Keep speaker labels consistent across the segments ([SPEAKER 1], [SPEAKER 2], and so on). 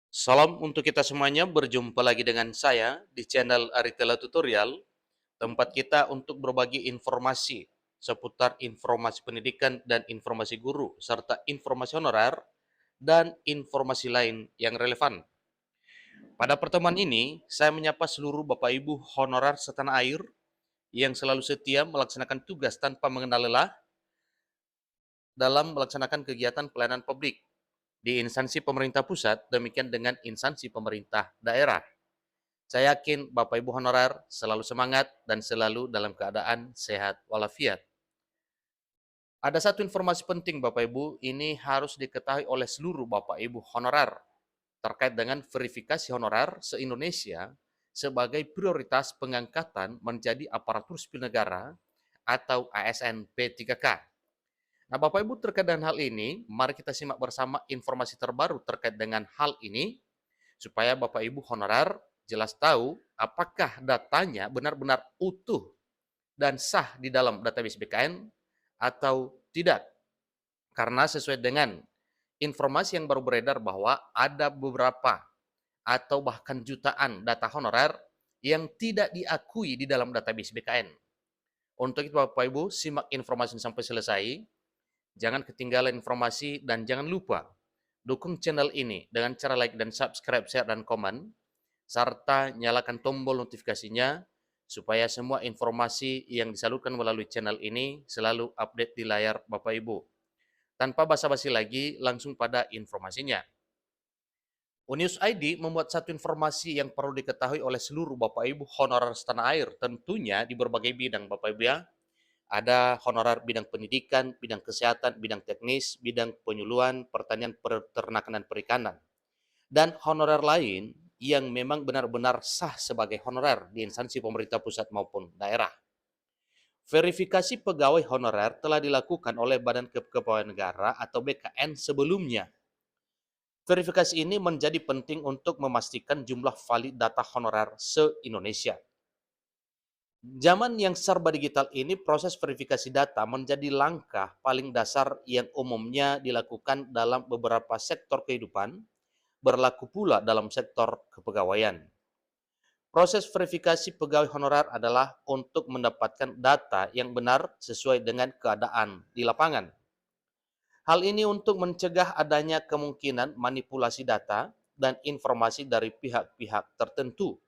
[SPEAKER 1] Salam untuk kita semuanya, berjumpa lagi dengan saya di channel Aritela Tutorial, tempat kita untuk berbagi informasi seputar informasi pendidikan dan informasi guru, serta informasi honorer dan informasi lain yang relevan. Pada pertemuan ini, saya menyapa seluruh Bapak Ibu honorer setanah air yang selalu setia melaksanakan tugas tanpa mengenal lelah dalam melaksanakan kegiatan pelayanan publik di instansi pemerintah pusat, demikian dengan instansi pemerintah daerah. Saya yakin Bapak Ibu honorer selalu semangat dan selalu dalam keadaan sehat walafiat. Ada satu informasi penting Bapak Ibu, ini harus diketahui oleh seluruh Bapak Ibu honorer terkait dengan verifikasi honorer se-Indonesia sebagai prioritas pengangkatan menjadi aparatur sipil negara atau ASN P3K. Nah, Bapak Ibu terkait dengan hal ini, mari kita simak bersama informasi terbaru terkait dengan hal ini supaya Bapak Ibu honorer jelas tahu apakah datanya benar-benar utuh dan sah di dalam database BKN atau tidak. Karena sesuai dengan informasi yang baru beredar bahwa ada beberapa atau bahkan jutaan data honorer yang tidak diakui di dalam database BKN. Untuk itu Bapak Ibu, simak informasi sampai selesai. Jangan ketinggalan informasi dan jangan lupa dukung channel ini dengan cara like dan subscribe, share, dan komen, serta nyalakan tombol notifikasinya supaya semua informasi yang disalurkan melalui channel ini selalu update di layar Bapak Ibu. Tanpa basa-basi lagi, langsung pada informasinya. Unius ID membuat satu informasi yang perlu diketahui oleh seluruh Bapak Ibu honorer setanah air, tentunya di berbagai bidang Bapak Ibu ya. Ada honorer bidang pendidikan, bidang kesehatan, bidang teknis, bidang penyuluhan, pertanian, peternakan, dan perikanan. Dan honorer lain yang memang benar-benar sah sebagai honorer di instansi pemerintah pusat maupun daerah. Verifikasi pegawai honorer telah dilakukan oleh Badan Kepegawaian Negara atau BKN sebelumnya. Verifikasi ini menjadi penting untuk memastikan jumlah valid data honorer se-Indonesia. Zaman yang serba digital ini, proses verifikasi data menjadi langkah paling dasar yang umumnya dilakukan dalam beberapa sektor kehidupan, berlaku pula dalam sektor kepegawaian. Proses verifikasi pegawai honorer adalah untuk mendapatkan data yang benar sesuai dengan keadaan di lapangan. Hal ini untuk mencegah adanya kemungkinan manipulasi data dan informasi dari pihak-pihak tertentu.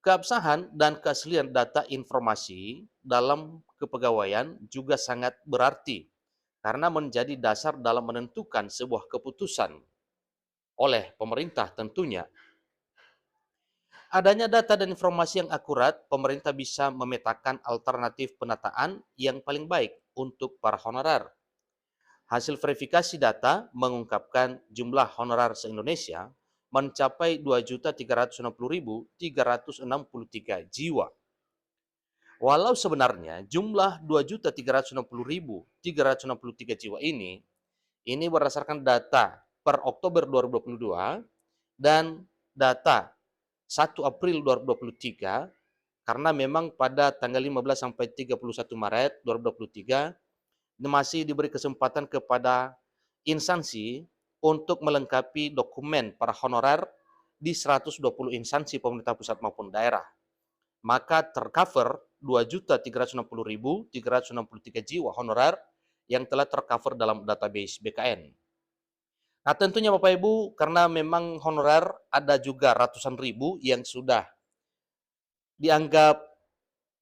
[SPEAKER 1] Keabsahan dan keaslian data informasi dalam kepegawaian juga sangat berarti karena menjadi dasar dalam menentukan sebuah keputusan oleh pemerintah tentunya. Adanya data dan informasi yang akurat, pemerintah bisa memetakan alternatif penataan yang paling baik untuk para honorer. Hasil verifikasi data mengungkapkan jumlah honorer se-Indonesia mencapai 2.360.363 jiwa. Walau sebenarnya jumlah 2.360.363 jiwa ini berdasarkan data per Oktober 2022 dan data 1 April 2023, karena memang pada tanggal 15 sampai 31 Maret 2023 masih diberi kesempatan kepada instansi untuk melengkapi dokumen para honorer di 120 instansi pemerintah pusat maupun daerah. Maka tercover 2.360.363 jiwa honorer yang telah tercover dalam database BKN. Nah, tentunya Bapak Ibu, karena memang honorer ada juga ratusan ribu yang sudah dianggap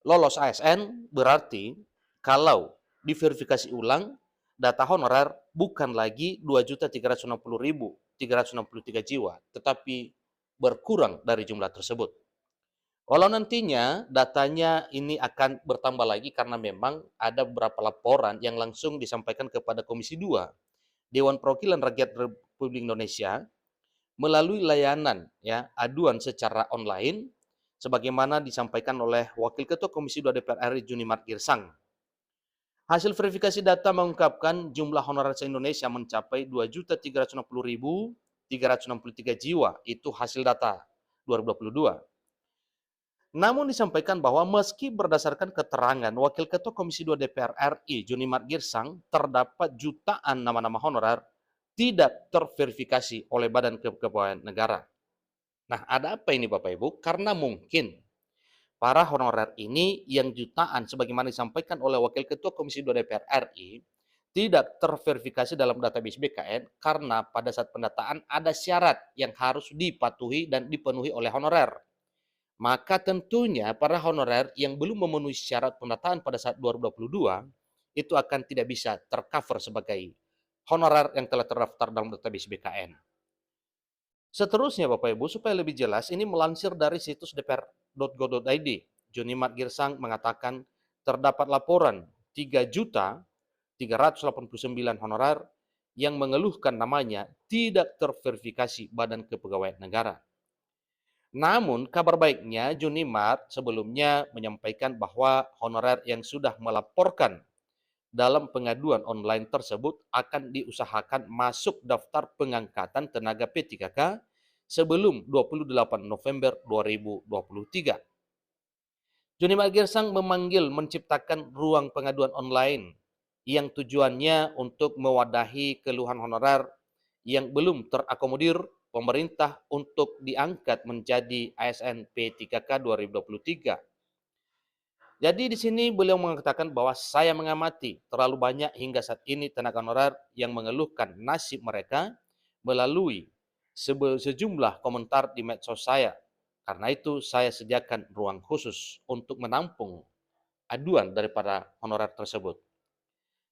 [SPEAKER 1] lolos ASN, berarti kalau diverifikasi ulang, data honorer bukan lagi 2.360.363 jiwa, tetapi berkurang dari jumlah tersebut. Walau nantinya datanya ini akan bertambah lagi karena memang ada beberapa laporan yang langsung disampaikan kepada Komisi 2 Dewan Perwakilan Rakyat Republik Indonesia melalui layanan ya aduan secara online sebagaimana disampaikan oleh Wakil Ketua Komisi 2 DPR RI Junimart Girsang. Hasil verifikasi data mengungkapkan jumlah honorer se-Indonesia mencapai 2.360.363 jiwa, itu hasil data 2022. Namun disampaikan bahwa meski berdasarkan keterangan Wakil Ketua Komisi 2 DPR RI Junimart Girsang, terdapat jutaan nama-nama honorer tidak terverifikasi oleh Badan Kepegawaian Negara. Nah, ada apa ini Bapak Ibu? Karena mungkin para honorer ini yang jutaan sebagaimana disampaikan oleh Wakil Ketua Komisi 2 DPR RI tidak terverifikasi dalam database BKN karena pada saat pendataan ada syarat yang harus dipatuhi dan dipenuhi oleh honorer. Maka tentunya para honorer yang belum memenuhi syarat pendataan pada saat 2022 itu akan tidak bisa tercover sebagai honorer yang telah terdaftar dalam database BKN. Seterusnya Bapak Ibu, supaya lebih jelas, ini melansir dari situs dpr.go.id. Junimat Girsang mengatakan terdapat laporan 3.389 honorer yang mengeluhkan namanya tidak terverifikasi Badan Kepegawaian Negara. Namun kabar baiknya Junimat sebelumnya menyampaikan bahwa honorer yang sudah melaporkan dalam pengaduan online tersebut akan diusahakan masuk daftar pengangkatan tenaga P3K sebelum 28 November 2023. Junimat Girsang memanggil menciptakan ruang pengaduan online yang tujuannya untuk mewadahi keluhan honorer yang belum terakomodir pemerintah untuk diangkat menjadi ASN P3K 2023. Jadi di sini beliau mengatakan bahwa saya mengamati terlalu banyak hingga saat ini tenaga honorer yang mengeluhkan nasib mereka melalui sejumlah komentar di medsos saya. Karena itu saya sediakan ruang khusus untuk menampung aduan daripada honorer tersebut.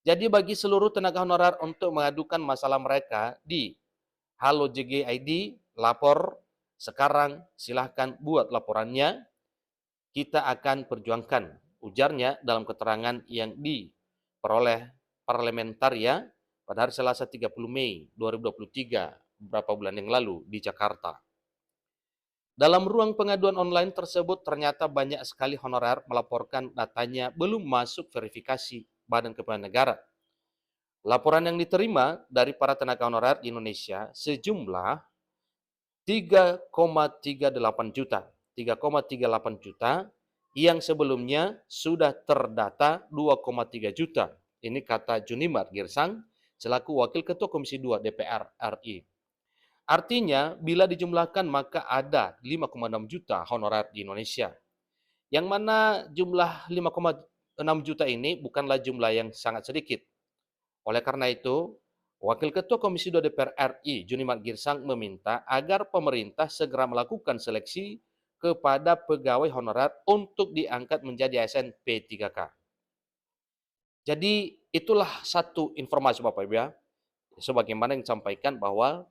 [SPEAKER 1] Jadi bagi seluruh tenaga honorer untuk mengadukan masalah mereka di Halo JG ID, lapor sekarang, silahkan buat laporannya. Kita akan perjuangkan, ujarnya dalam keterangan yang diperoleh parlementaria pada hari Selasa 30 Mei 2023, beberapa bulan yang lalu di Jakarta. Dalam ruang pengaduan online tersebut ternyata banyak sekali honorer melaporkan datanya belum masuk verifikasi Badan Kepegawaian Negara. Laporan yang diterima dari para tenaga honorer di Indonesia sejumlah 3,38 juta. 3,38 juta yang sebelumnya sudah terdata 2,3 juta. Ini kata Junimat Girsang selaku Wakil Ketua Komisi 2 DPR RI. Artinya, bila dijumlahkan maka ada 5,6 juta honorer di Indonesia. Yang mana jumlah 5,6 juta ini bukanlah jumlah yang sangat sedikit. Oleh karena itu, Wakil Ketua Komisi 2 DPR RI, Junimat Girsang, meminta agar pemerintah segera melakukan seleksi kepada pegawai honorer untuk diangkat menjadi ASN P3K. Jadi itulah satu informasi Bapak Ibu ya, sebagaimana yang disampaikan bahwa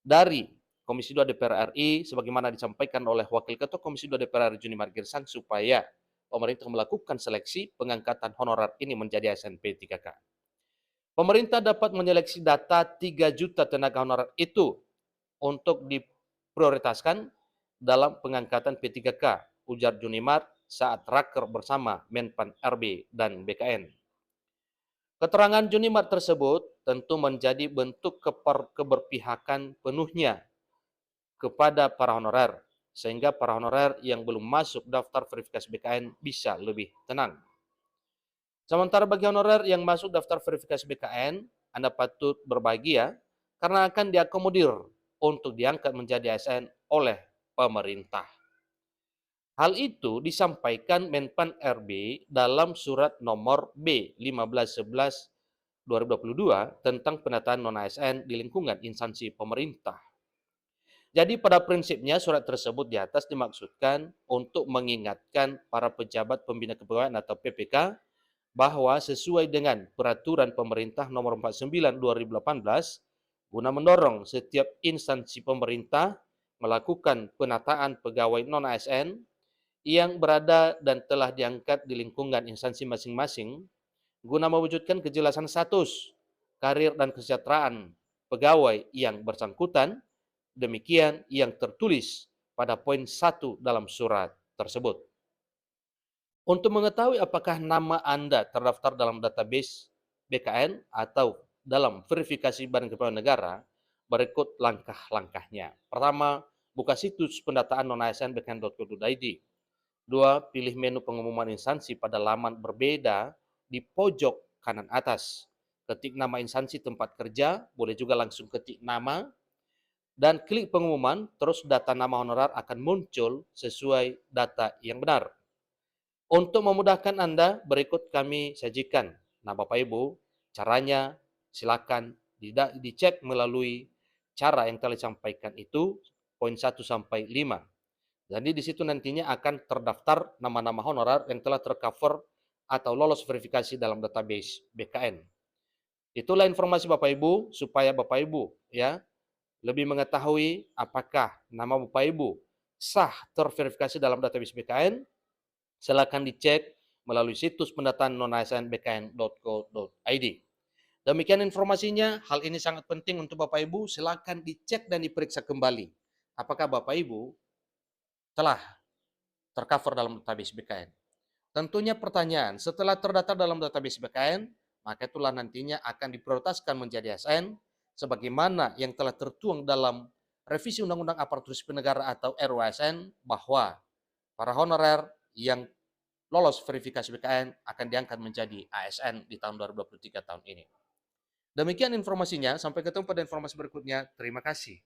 [SPEAKER 1] dari Komisi 2 DPR RI, sebagaimana disampaikan oleh Wakil Ketua Komisi 2 DPR RI Junimat Girsang, supaya pemerintah melakukan seleksi pengangkatan honorer ini menjadi ASN P3K. Pemerintah dapat menyeleksi data 3 juta tenaga honorer itu untuk diprioritaskan dalam pengangkatan P3K, ujar Junimat saat raker bersama Menpan RB dan BKN. Keterangan Junimat tersebut tentu menjadi bentuk keberpihakan penuhnya kepada para honorer, sehingga para honorer yang belum masuk daftar verifikasi BKN bisa lebih tenang. Sementara bagi honorer yang masuk daftar verifikasi BKN, Anda patut berbahagia karena akan diakomodir untuk diangkat menjadi ASN oleh pemerintah. Hal itu disampaikan Menpan RB dalam surat nomor B1511 2022 tentang penataan non-ASN di lingkungan instansi pemerintah. Jadi pada prinsipnya surat tersebut di atas dimaksudkan untuk mengingatkan para pejabat pembina kepegawaian atau PPK bahwa sesuai dengan peraturan pemerintah nomor 49 2018 guna mendorong setiap instansi pemerintah melakukan penataan pegawai non-ASN yang berada dan telah diangkat di lingkungan instansi masing-masing guna mewujudkan kejelasan status, karir dan kesejahteraan pegawai yang bersangkutan, demikian yang tertulis pada poin 1 dalam surat tersebut. Untuk mengetahui apakah nama Anda terdaftar dalam database BKN atau dalam verifikasi Badan Kepegawaian Negara, berikut langkah-langkahnya. Pertama, buka situs pendataan non-ASN bkn.go.id. 2. Pilih menu pengumuman instansi pada laman berbeda di pojok kanan atas. ketik nama instansi tempat kerja, boleh juga langsung ketik nama, dan klik pengumuman, terus data nama honorer akan muncul sesuai data yang benar. Untuk memudahkan Anda, berikut kami sajikan. Nah, Bapak Ibu, caranya silakan dicek melalui cara yang telah disampaikan itu, poin 1 sampai 5. Jadi di situ nantinya akan terdaftar nama-nama honorer yang telah tercover atau lolos verifikasi dalam database BKN. Itulah informasi Bapak Ibu, supaya Bapak Ibu ya lebih mengetahui apakah nama Bapak Ibu sah terverifikasi dalam database BKN. Silakan dicek melalui situs pendataan non-ASN bkn.go.id. Demikian informasinya, hal ini sangat penting untuk Bapak Ibu, silakan dicek dan diperiksa kembali. Apakah Bapak Ibu telah tercover dalam database BKN? Tentunya pertanyaan, setelah terdaftar dalam database BKN, maka itulah nantinya akan diprioritaskan menjadi ASN, sebagaimana yang telah tertuang dalam revisi Undang-Undang Aparatur Sipil Negara atau RUASN, bahwa para honorer yang lolos verifikasi BKN akan diangkat menjadi ASN di tahun 2023 tahun ini. Demikian informasinya, sampai ketemu pada informasi berikutnya. Terima kasih.